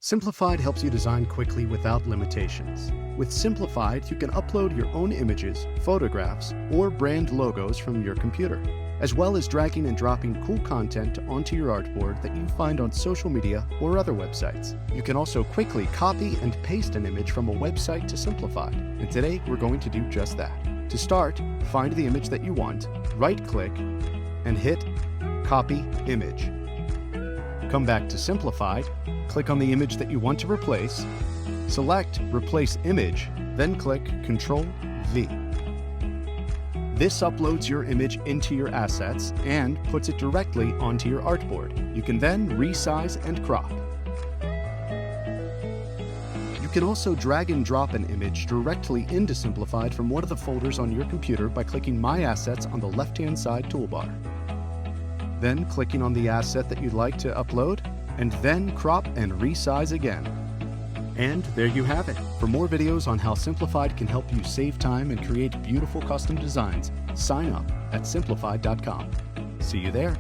Simplified helps you design quickly without limitations. With Simplified, you can upload your own images, photographs, or brand logos from your computer, as well as dragging and dropping cool content onto your artboard that you find on social media or other websites. You can also quickly copy and paste an image from a website to Simplified, and today we're going to do just that. To start, find the image that you want, right-click, and hit Copy Image. Come back to Simplified, click on the image that you want to replace, select Replace Image, then click Ctrl-V. This uploads your image into your assets and puts it directly onto your artboard. You can then resize and crop. You can also drag and drop an image directly into Simplified from one of the folders on your computer by clicking My Assets on the left-hand side toolbar. Then clicking on the asset that you'd like to upload, and then crop and resize again. And there you have it. For more videos on how Simplified can help you save time and create beautiful custom designs, sign up at simplified.com. See you there.